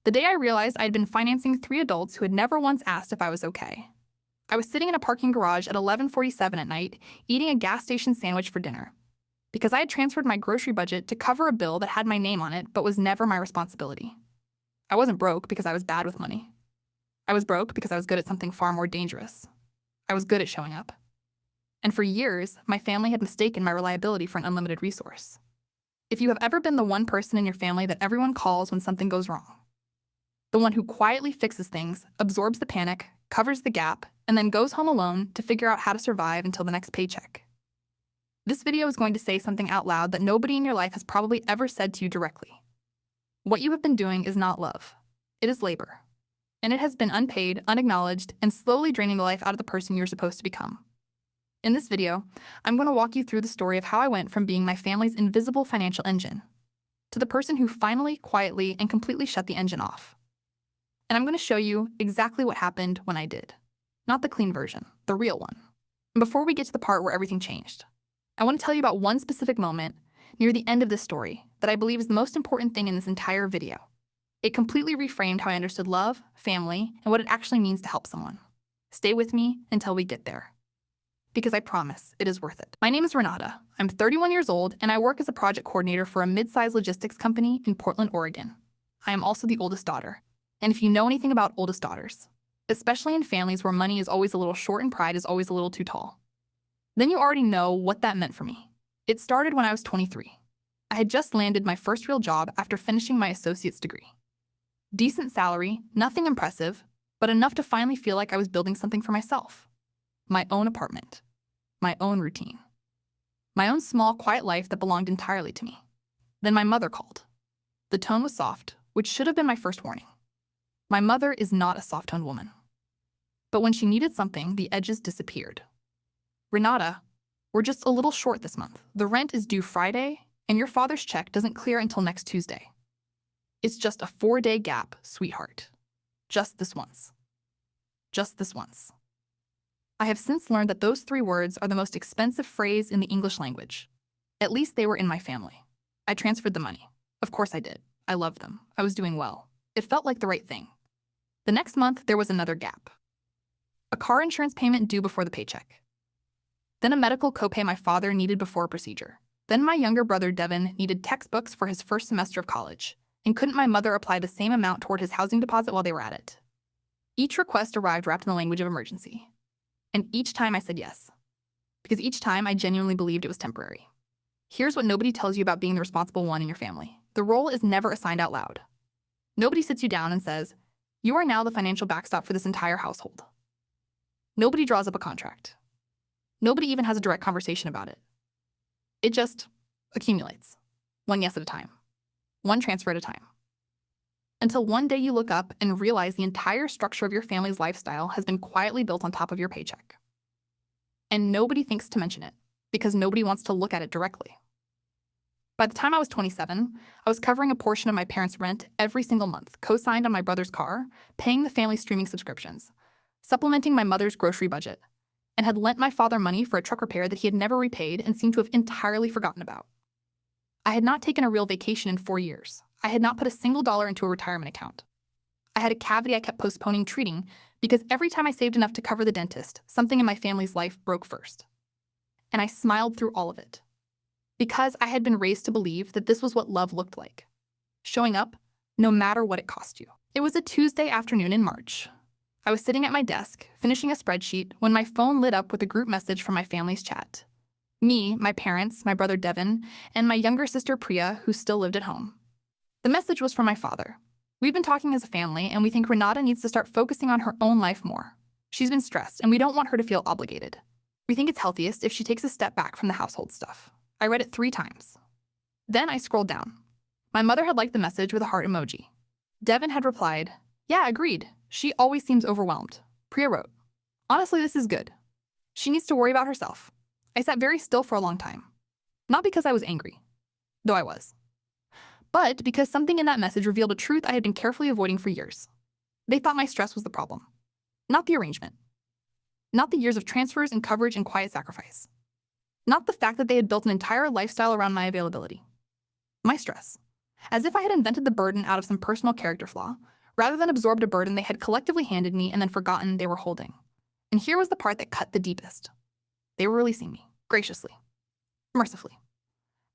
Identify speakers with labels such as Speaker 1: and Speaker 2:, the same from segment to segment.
Speaker 1: The day I realized I'd been financing 3 adults who had never once asked if I was okay. I was sitting in a parking garage at 11:47 at night, eating a gas station sandwich for dinner, because I had transferred my grocery budget to cover a bill that had my name on it but was never my responsibility. I wasn't broke because I was bad with money. I was broke because I was good at something far more dangerous. I was good at showing up. And for years, my family had mistaken my reliability for an unlimited resource. If you have ever been the one person in your family that everyone calls when something goes wrong, the one who quietly fixes things, absorbs the panic, covers the gap, and then goes home alone to figure out how to survive until the next paycheck. This video is going to say something out loud that nobody in your life has probably ever said to you directly. What you have been doing is not love. It is labor. And it has been unpaid, unacknowledged, and slowly draining the life out of the person you're supposed to become. In this video, I'm going to walk you through the story of how I went from being my family's invisible financial engine to the person who finally, quietly, and completely shut the engine off. And I'm going to show you exactly what happened when I did. Not the clean version, the real one. And before we get to the part where everything changed, I want to tell you about one specific moment near the end of this story that I believe is the most important thing in this entire video. It completely reframed how I understood love, family, and what it actually means to help someone. Stay with me until we get there, because I promise it is worth it. My name is Renata. I'm 31 years old, and I work as a project coordinator for a mid-sized logistics company in Portland, Oregon. I am also the oldest daughter. And if you know anything about oldest daughters, especially in families where money is always a little short and pride is always a little too tall, then you already know what that meant for me. It started when I was 23. I had just landed my first real job after finishing my associate's degree. Decent salary, nothing impressive, but enough to finally feel like I was building something for myself. My own apartment, my own routine, my own small, quiet life that belonged entirely to me. Then my mother called. The tone was soft, which should have been my first warning. My mother is not a soft-toned woman. But when she needed something, the edges disappeared. Renata, we're just a little short this month. The rent is due Friday, and your father's check doesn't clear until next Tuesday. It's just a 4-day gap, sweetheart. Just this once. Just this once. I have since learned that those 3 words are the most expensive phrase in the English language. At least they were in my family. I transferred the money. Of course I did. I loved them. I was doing well. It felt like the right thing. The next month, there was another gap. A car insurance payment due before the paycheck. Then a medical copay my father needed before a procedure. Then my younger brother Devin needed textbooks for his first semester of college, and couldn't my mother apply the same amount toward his housing deposit while they were at it? Each request arrived wrapped in the language of emergency. And each time I said yes, because each time I genuinely believed it was temporary. Here's what nobody tells you about being the responsible one in your family. The role is never assigned out loud. Nobody sits you down and says, you are now the financial backstop for this entire household. Nobody draws up a contract. Nobody even has a direct conversation about it. It just accumulates, one yes at a time, one transfer at a time. Until one day you look up and realize the entire structure of your family's lifestyle has been quietly built on top of your paycheck. And nobody thinks to mention it, because nobody wants to look at it directly. By the time I was 27, I was covering a portion of my parents' rent every single month, co-signed on my brother's car, paying the family streaming subscriptions, supplementing my mother's grocery budget, and had lent my father money for a truck repair that he had never repaid and seemed to have entirely forgotten about. I had not taken a real vacation in 4 years. I had not put a single dollar into a retirement account. I had a cavity I kept postponing treating because every time I saved enough to cover the dentist, something in my family's life broke first. And I smiled through all of it, because I had been raised to believe that this was what love looked like. Showing up, no matter what it cost you. It was a Tuesday afternoon in March. I was sitting at my desk, finishing a spreadsheet, when my phone lit up with a group message from my family's chat. Me, my parents, my brother Devin, and my younger sister Priya, who still lived at home. The message was from my father. We've been talking as a family, and we think Renata needs to start focusing on her own life more. She's been stressed, and we don't want her to feel obligated. We think it's healthiest if she takes a step back from the household stuff. I read it 3 times. Then I scrolled down. My mother had liked the message with a heart emoji. Devin had replied, yeah, agreed. She always seems overwhelmed. Priya wrote, honestly, this is good. She needs to worry about herself. I sat very still for a long time. Not because I was angry, though I was, but because something in that message revealed a truth I had been carefully avoiding for years. They thought my stress was the problem, not the arrangement. Not the years of transfers and coverage and quiet sacrifice. Not the fact that they had built an entire lifestyle around my availability. My stress as if I had invented the burden out of some personal character flaw, rather than absorbed a burden they had collectively handed me and then forgotten they were holding. And here was the part that cut the deepest. They were releasing me, graciously, mercifully,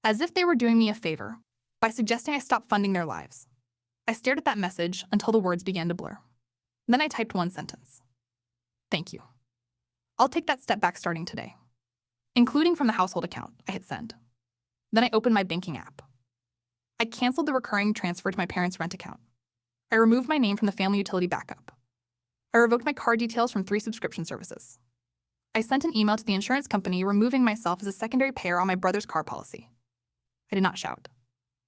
Speaker 1: as if they were doing me a favor by suggesting I stop funding their lives. I stared at that message until the words began to blur. Then I typed one sentence. Thank you. I'll take that step back starting today. Including from the household account, I hit send. Then I opened my banking app. I canceled the recurring transfer to my parents' rent account. I removed my name from the family utility backup. I revoked my card details from 3 subscription services. I sent an email to the insurance company removing myself as a secondary payer on my brother's car policy. I did not shout.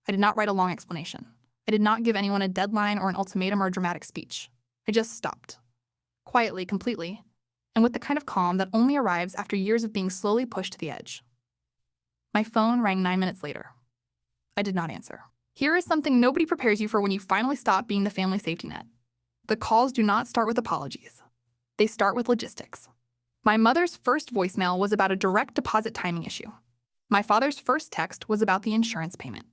Speaker 1: I did not write a long explanation. I did not give anyone a deadline or an ultimatum or a dramatic speech. I just stopped. Quietly, completely, and with the kind of calm that only arrives after years of being slowly pushed to the edge. My phone rang 9 minutes later. I did not answer. Here is something nobody prepares you for when you finally stop being the family safety net. The calls do not start with apologies. They start with logistics. My mother's first voicemail was about a direct deposit timing issue. My father's first text was about the insurance payment.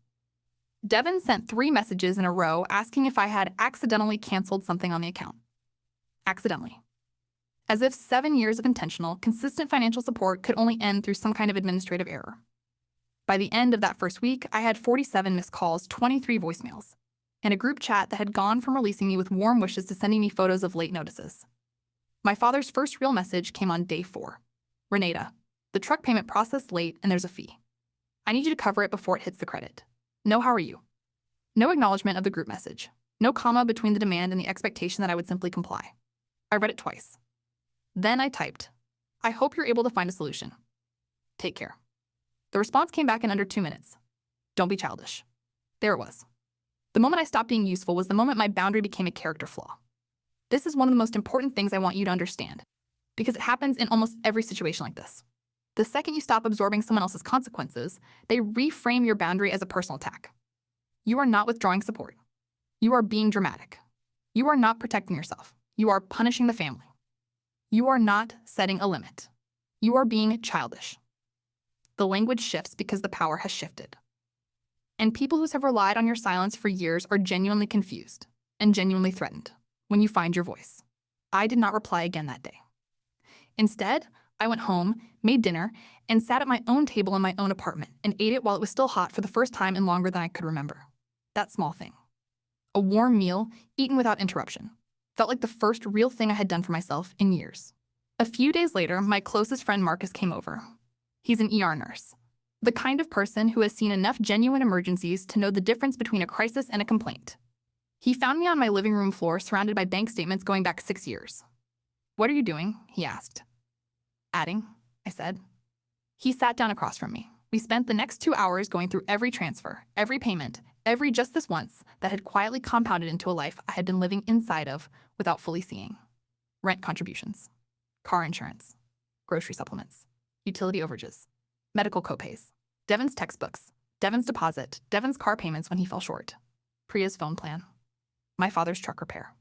Speaker 1: Devin sent 3 messages in a row asking if I had accidentally canceled something on the account. Accidentally. As if 7 years of intentional, consistent financial support could only end through some kind of administrative error. By the end of that first week, I had 47 missed calls, 23 voicemails, and a group chat that had gone from releasing me with warm wishes to sending me photos of late notices. My father's first real message came on day 4. Renata, the truck payment processed late and there's a fee. I need you to cover it before it hits the credit. No, how are you? No acknowledgement of the group message. No comma between the demand and the expectation that I would simply comply. I read it twice. Then I typed, I hope you're able to find a solution. Take care. The response came back in under 2 minutes. Don't be childish. There it was. The moment I stopped being useful was the moment my boundary became a character flaw. This is one of the most important things I want you to understand, because it happens in almost every situation like this. The second you stop absorbing someone else's consequences, they reframe your boundary as a personal attack. You are not withdrawing support. You are being dramatic. You are not protecting yourself. You are punishing the family. You are not setting a limit. You are being childish. The language shifts because the power has shifted. And people who have relied on your silence for years are genuinely confused and genuinely threatened when you find your voice. I did not reply again that day. Instead, I went home, made dinner, and sat at my own table in my own apartment and ate it while it was still hot for the first time in longer than I could remember. That small thing. A warm meal, eaten without interruption, felt like the first real thing I had done for myself in years. A few days later, my closest friend Marcus came over. He's an ER nurse, the kind of person who has seen enough genuine emergencies to know the difference between a crisis and a complaint. He found me on my living room floor surrounded by bank statements going back 6 years. What are you doing? He asked. Adding, I said. He sat down across from me. We spent the next 2 hours going through every transfer, every payment, every just this once that had quietly compounded into a life I had been living inside of without fully seeing. Rent contributions, car insurance, grocery supplements, utility overages, medical copays, Devin's textbooks, Devin's deposit, Devin's car payments when he fell short, Priya's phone plan, my father's truck repair.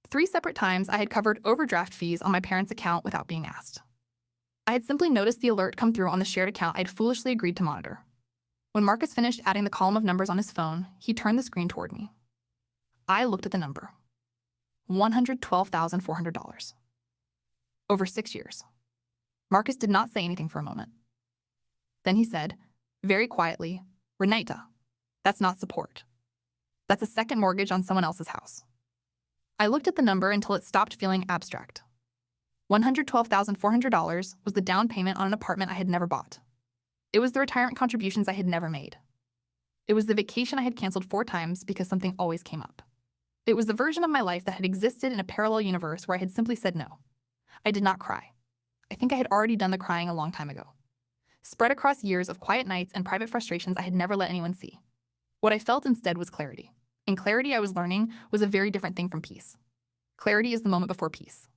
Speaker 1: 3 separate times I had covered overdraft fees on my parents' account without being asked. I had simply noticed the alert come through on the shared account I had foolishly agreed to monitor. When Marcus finished adding the column of numbers on his phone, he turned the screen toward me. I looked at the number. $112,400. Over 6 years. Marcus did not say anything for a moment. Then he said, very quietly, Renata, that's not support. That's a second mortgage on someone else's house. I looked at the number until it stopped feeling abstract. $112,400 was the down payment on an apartment I had never bought. It was the retirement contributions I had never made. It was the vacation I had canceled 4 times because something always came up. It was the version of my life that had existed in a parallel universe where I had simply said no. I did not cry. I think I had already done the crying a long time ago. Spread across years of quiet nights and private frustrations I had never let anyone see. What I felt instead was clarity. And clarity, I was learning, was a very different thing from peace. Clarity is the moment before peace.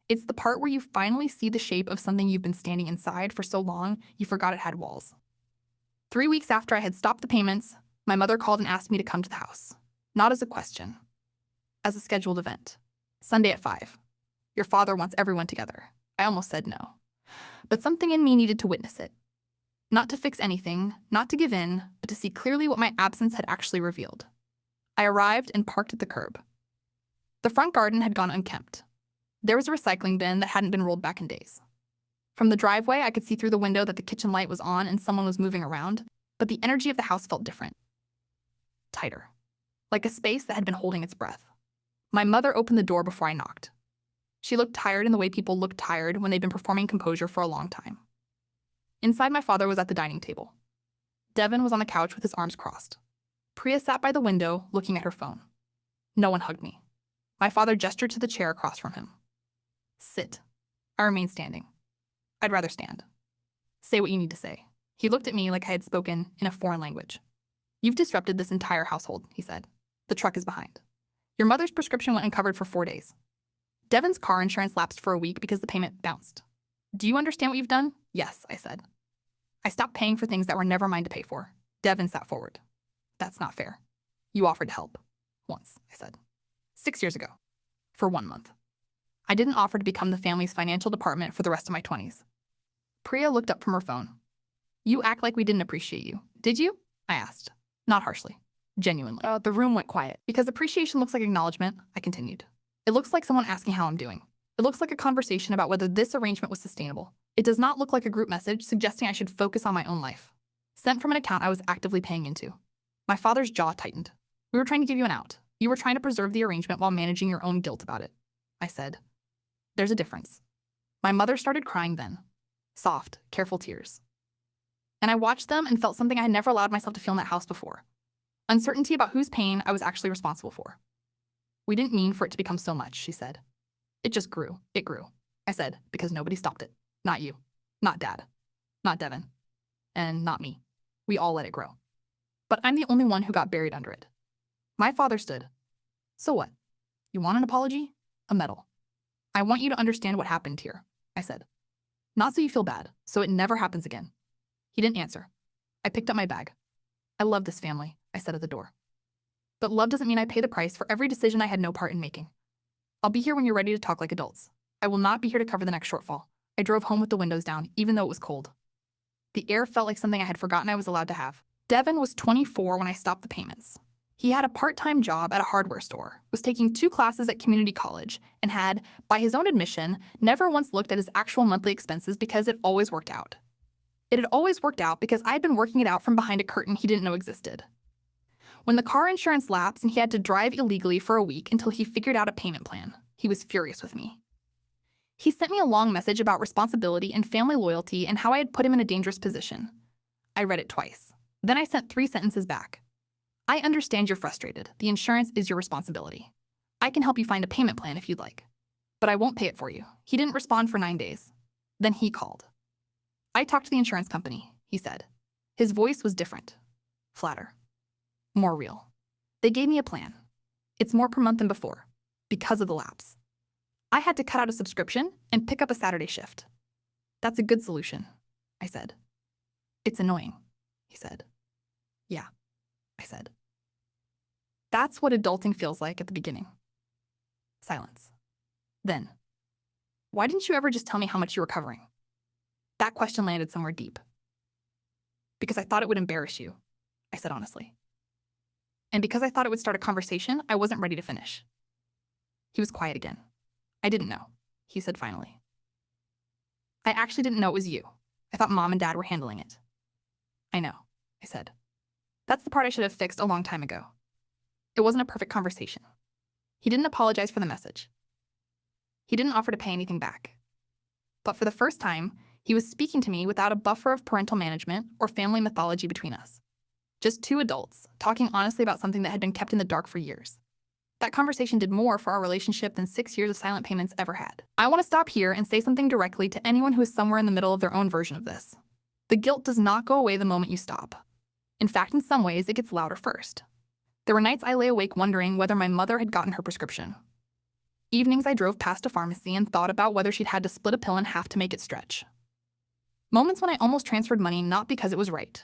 Speaker 1: It's the part where you finally see the shape of something you've been standing inside for so long you forgot it had walls. 3 weeks after I had stopped the payments, my mother called and asked me to come to the house. Not as a question, as a scheduled event. Sunday at 5. Your father wants everyone together. I almost said no. But something in me needed to witness it. Not to fix anything, not to give in, but to see clearly what my absence had actually revealed. I arrived and parked at the curb. The front garden had gone unkempt. There was a recycling bin that hadn't been rolled back in days. From the driveway, I could see through the window that the kitchen light was on and someone was moving around, but the energy of the house felt different. Tighter. Like a space that had been holding its breath. My mother opened the door before I knocked. She looked tired in the way people look tired when they've been performing composure for a long time. Inside, my father was at the dining table. Devin was on the couch with his arms crossed. Priya sat by the window, looking at her phone. No one hugged me. My father gestured to the chair across from him. Sit. I remained standing. I'd rather stand. Say what you need to say. He looked at me like I had spoken in a foreign language. You've disrupted this entire household, he said. The truck is behind. Your mother's prescription went uncovered for 4 days. Devin's car insurance lapsed for a week because the payment bounced. Do you understand what you've done? Yes, I said. I stopped paying for things that were never mine to pay for. Devin sat forward. That's not fair. You offered to help. Once, I said. 6 years ago. For 1 month. I didn't offer to become the family's financial department for the rest of my 20s. Priya looked up from her phone. You act like we didn't appreciate you. Did you? I asked. Not harshly. Genuinely. The room went quiet. Because appreciation looks like acknowledgement, I continued. It looks like someone asking how I'm doing. It looks like a conversation about whether this arrangement was sustainable. It does not look like a group message suggesting I should focus on my own life. Sent from an account I was actively paying into. My father's jaw tightened. We were trying to give you an out. You were trying to preserve the arrangement while managing your own guilt about it. I said. There's a difference. My mother started crying then. Soft, careful tears. And I watched them and felt something I had never allowed myself to feel in that house before. Uncertainty about whose pain I was actually responsible for. We didn't mean for it to become so much, she said. It just grew. It grew. I said, because nobody stopped it. Not you. Not Dad. Not Devin. And not me. We all let it grow. But I'm the only one who got buried under it. My father stood. So what? You want an apology? A medal. I want you to understand what happened here, I said. Not so you feel bad, so it never happens again. He didn't answer. I picked up my bag. I love this family, I said at the door. But love doesn't mean I pay the price for every decision I had no part in making. I'll be here when you're ready to talk like adults. I will not be here to cover the next shortfall. I drove home with the windows down, even though it was cold. The air felt like something I had forgotten I was allowed to have. Devin was 24 when I stopped the payments. He had a part-time job at a hardware store, was taking 2 classes at community college, and had, by his own admission, never once looked at his actual monthly expenses because it always worked out. It had always worked out because I'd been working it out from behind a curtain he didn't know existed. When the car insurance lapsed and he had to drive illegally for a week until he figured out a payment plan, he was furious with me. He sent me a long message about responsibility and family loyalty and how I had put him in a dangerous position. I read it twice. Then I sent 3 sentences back. I understand you're frustrated. The insurance is your responsibility. I can help you find a payment plan if you'd like. But I won't pay it for you. He didn't respond for 9 days. Then he called. I talked to the insurance company, he said. His voice was different. Flatter. More real. They gave me a plan. It's more per month than before, because of the lapse. I had to cut out a subscription and pick up a Saturday shift. That's a good solution, I said. It's annoying, he said. Yeah, I said. That's what adulting feels like at the beginning. Silence. Then, why didn't you ever just tell me how much you were covering? That question landed somewhere deep. Because I thought it would embarrass you, I said honestly. And because I thought it would start a conversation I wasn't ready to finish. He was quiet again. I didn't know, he said finally. I actually didn't know it was you. I thought Mom and Dad were handling it. I know, I said. That's the part I should have fixed a long time ago. It wasn't a perfect conversation. He didn't apologize for the message. He didn't offer to pay anything back. But for the first time, he was speaking to me without a buffer of parental management or family mythology between us. Just 2 adults, talking honestly about something that had been kept in the dark for years. That conversation did more for our relationship than 6 years of silent payments ever had. I want to stop here and say something directly to anyone who is somewhere in the middle of their own version of this. The guilt does not go away the moment you stop. In fact, in some ways, it gets louder first. There were nights I lay awake wondering whether my mother had gotten her prescription. Evenings I drove past a pharmacy and thought about whether she'd had to split a pill in half to make it stretch. Moments when I almost transferred money not because it was right,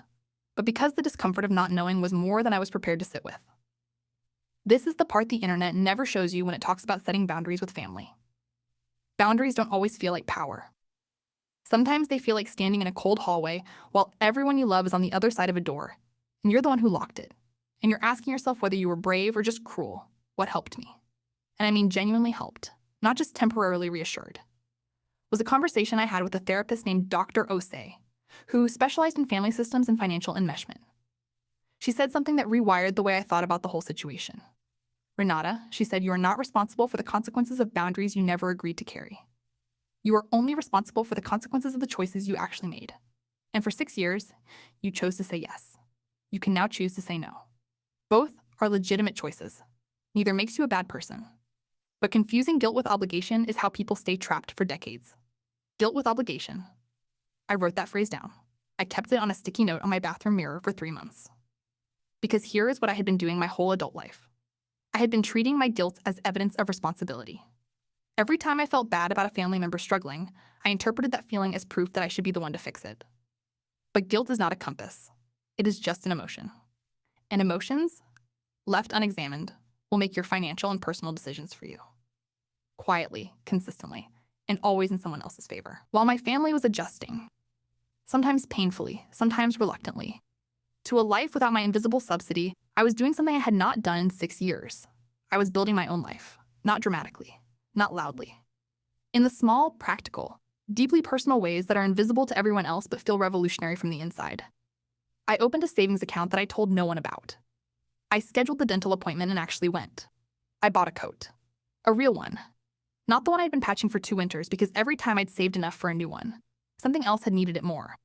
Speaker 1: but because the discomfort of not knowing was more than I was prepared to sit with. This is the part the internet never shows you when it talks about setting boundaries with family. Boundaries don't always feel like power. Sometimes they feel like standing in a cold hallway while everyone you love is on the other side of a door, and you're the one who locked it. And you're asking yourself whether you were brave or just cruel. What helped me? And I mean genuinely helped, not just temporarily reassured, was a conversation I had with a therapist named Dr. Osei, who specialized in family systems and financial enmeshment. She said something that rewired the way I thought about the whole situation. Renata, she said, you are not responsible for the consequences of boundaries you never agreed to carry. You are only responsible for the consequences of the choices you actually made. And for 6 years, you chose to say yes. You can now choose to say no. Both are legitimate choices. Neither makes you a bad person. But confusing guilt with obligation is how people stay trapped for decades. Guilt with obligation. I wrote that phrase down. I kept it on a sticky note on my bathroom mirror for 3 months. Because here is what I had been doing my whole adult life. I had been treating my guilt as evidence of responsibility. Every time I felt bad about a family member struggling, I interpreted that feeling as proof that I should be the one to fix it. But guilt is not a compass. It is just an emotion. And emotions, left unexamined, will make your financial and personal decisions for you. Quietly, consistently, and always in someone else's favor. While my family was adjusting, sometimes painfully, sometimes reluctantly, to a life without my invisible subsidy, I was doing something I had not done in 6 years. I was building my own life, not dramatically, not loudly. In the small, practical, deeply personal ways that are invisible to everyone else but feel revolutionary from the inside. I opened a savings account that I told no one about. I scheduled the dental appointment and actually went. I bought a coat. A real one. Not the one I'd been patching for 2 winters because every time I'd saved enough for a new one, something else had needed it more.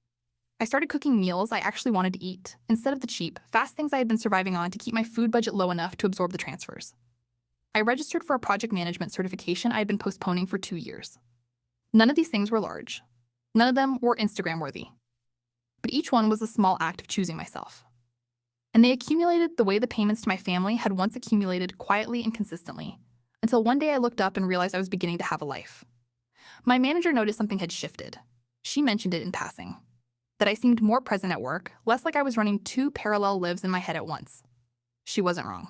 Speaker 1: I started cooking meals I actually wanted to eat, instead of the cheap, fast things I had been surviving on to keep my food budget low enough to absorb the transfers. I registered for a project management certification I had been postponing for 2 years. None of these things were large. None of them were Instagram-worthy. But each one was a small act of choosing myself. And they accumulated the way the payments to my family had once accumulated quietly and consistently, until one day I looked up and realized I was beginning to have a life. My manager noticed something had shifted. She mentioned it in passing. That I seemed more present at work, less like I was running 2 parallel lives in my head at once. She wasn't wrong.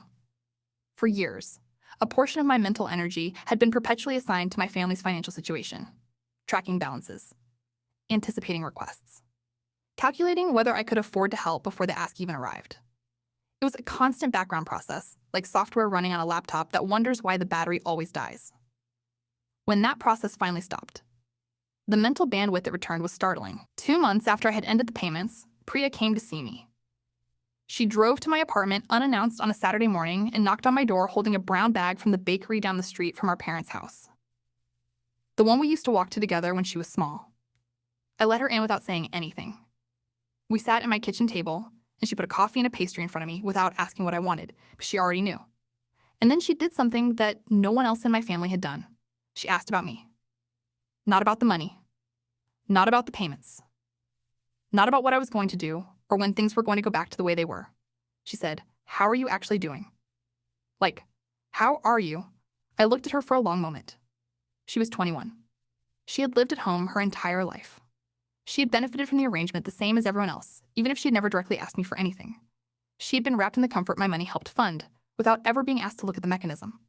Speaker 1: For years, a portion of my mental energy had been perpetually assigned to my family's financial situation, tracking balances, anticipating requests, calculating whether I could afford to help before the ask even arrived. It was a constant background process, like software running on a laptop that wonders why the battery always dies. When that process finally stopped, the mental bandwidth it returned was startling. 2 months after I had ended the payments, Priya came to see me. She drove to my apartment unannounced on a Saturday morning and knocked on my door holding a brown bag from the bakery down the street from our parents' house. The one we used to walk to together when she was small. I let her in without saying anything. We sat at my kitchen table, and she put a coffee and a pastry in front of me without asking what I wanted, but she already knew. And then she did something that no one else in my family had done. She asked about me. Not about the money. Not about the payments. Not about what I was going to do or when things were going to go back to the way they were. She said, "How are you actually doing?" Like, how are you? I looked at her for a long moment. She was 21. She had lived at home her entire life. She had benefited from the arrangement the same as everyone else, even if she had never directly asked me for anything. She had been wrapped in the comfort my money helped fund, without ever being asked to look at the mechanism.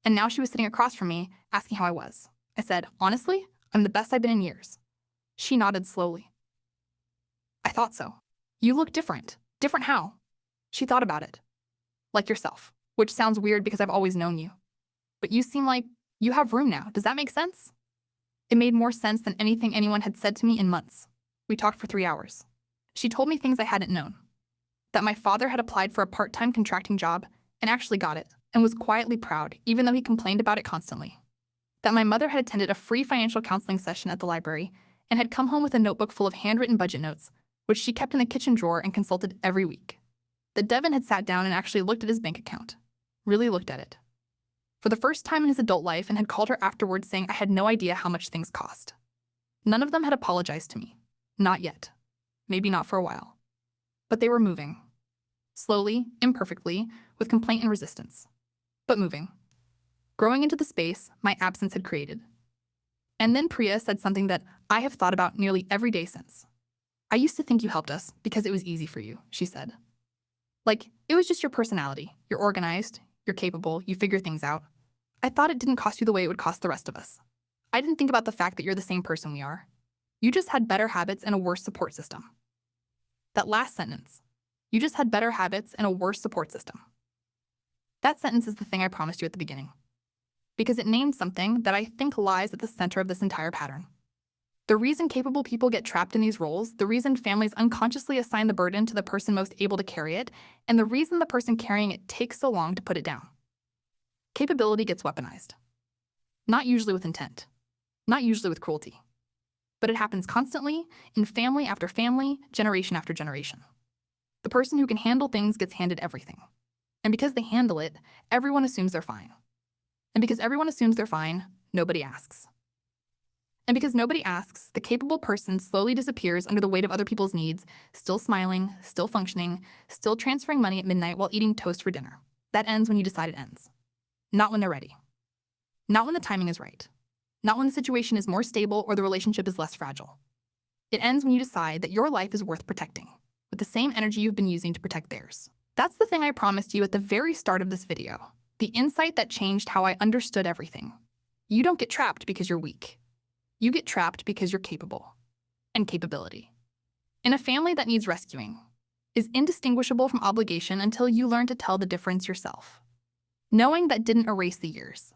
Speaker 1: And now she was sitting across from me, asking how I was. I said, "Honestly, I'm the best I've been in years." She nodded slowly. "I thought so. You look different." "Different how?" She thought about it. "Like yourself, which sounds weird because I've always known you. But you seem like you have room now. Does that make sense?" It made more sense than anything anyone had said to me in months. We talked for 3 hours. She told me things I hadn't known. That my father had applied for a part-time contracting job and actually got it, and was quietly proud, even though he complained about it constantly. That my mother had attended a free financial counseling session at the library and had come home with a notebook full of handwritten budget notes, which she kept in the kitchen drawer and consulted every week. That Devin had sat down and actually looked at his bank account. Really looked at it. For the first time in his adult life, and had called her afterwards saying I had no idea how much things cost. None of them had apologized to me. Not yet. Maybe not for a while. But they were moving. Slowly, imperfectly, with complaint and resistance. But moving. Growing into the space my absence had created. And then Priya said something that I have thought about nearly every day since. "I used to think you helped us because it was easy for you," she said. Like, it was just your personality. You're organized, you're capable, you figure things out. I thought it didn't cost you the way it would cost the rest of us. I didn't think about the fact that you're the same person we are. You just had better habits and a worse support system. That last sentence. You just had better habits and a worse support system. That sentence is the thing I promised you at the beginning, because it named something that I think lies at the center of this entire pattern. The reason capable people get trapped in these roles, the reason families unconsciously assign the burden to the person most able to carry it, and the reason the person carrying it takes so long to put it down. Capability gets weaponized. Not usually with intent. Not usually with cruelty. But it happens constantly, in family after family, generation after generation. The person who can handle things gets handed everything. And because they handle it, everyone assumes they're fine. And because everyone assumes they're fine, nobody asks. And because nobody asks, the capable person slowly disappears under the weight of other people's needs, still smiling, still functioning, still transferring money at midnight while eating toast for dinner. That ends when you decide it ends. Not when they're ready. Not when the timing is right. Not when the situation is more stable or the relationship is less fragile. It ends when you decide that your life is worth protecting, with the same energy you've been using to protect theirs. That's the thing I promised you at the very start of this video. The insight that changed how I understood everything. You don't get trapped because you're weak. You get trapped because you're capable. And capability, in a family that needs rescuing, is indistinguishable from obligation until you learn to tell the difference yourself. Knowing that didn't erase the years.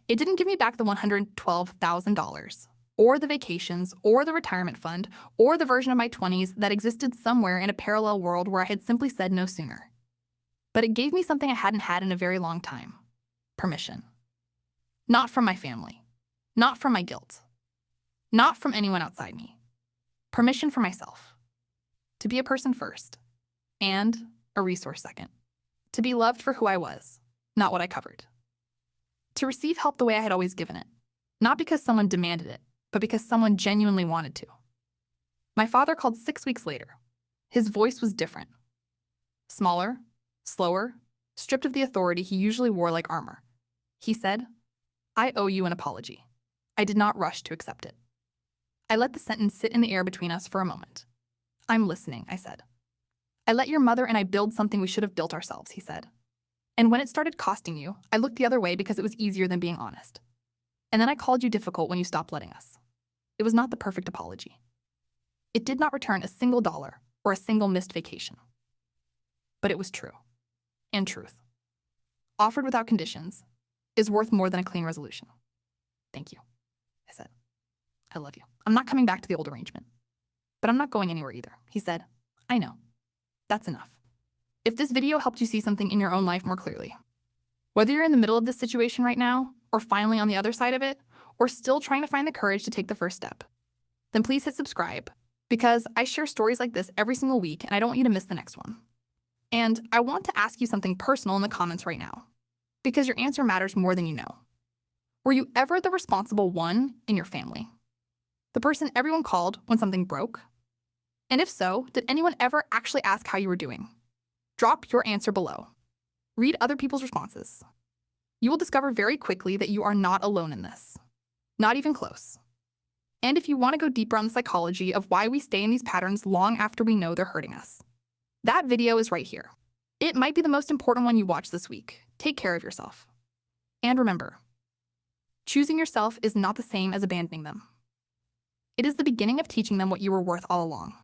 Speaker 1: It didn't give me back the $112,000, or the vacations, or the retirement fund, or the version of my 20s that existed somewhere in a parallel world where I had simply said no sooner. But it gave me something I hadn't had in a very long time. Permission. Not from my family. Not from my guilt. Not from anyone outside me. Permission for myself. To be a person first. And a resource second. To be loved for who I was, not what I covered. To receive help the way I had always given it. Not because someone demanded it, but because someone genuinely wanted to. My father called 6 weeks later. His voice was different. Smaller, slower, stripped of the authority he usually wore like armor. He said, "I owe you an apology." I did not rush to accept it. I let the sentence sit in the air between us for a moment. "I'm listening," I said. "I let your mother and I build something we should have built ourselves," he said. "And when it started costing you, I looked the other way because it was easier than being honest. And then I called you difficult when you stopped letting us." It was not the perfect apology. It did not return a single dollar or a single missed vacation. But it was true. And truth, offered without conditions, is worth more than a clean resolution. "Thank you," I said. "I love you. I'm not coming back to the old arrangement. But I'm not going anywhere either," he said. "I know. That's enough." If this video helped you see something in your own life more clearly, whether you're in the middle of this situation right now, or finally on the other side of it, or still trying to find the courage to take the first step, then please hit subscribe, because I share stories like this every single week and I don't want you to miss the next one. And I want to ask you something personal in the comments right now, because your answer matters more than you know. Were you ever the responsible one in your family? The person everyone called when something broke? And if so, did anyone ever actually ask how you were doing? Drop your answer below. Read other people's responses. You will discover very quickly that you are not alone in this. Not even close. And if you want to go deeper on the psychology of why we stay in these patterns long after we know they're hurting us, that video is right here. It might be the most important one you watch this week. Take care of yourself. And remember, choosing yourself is not the same as abandoning them. It is the beginning of teaching them what you were worth all along.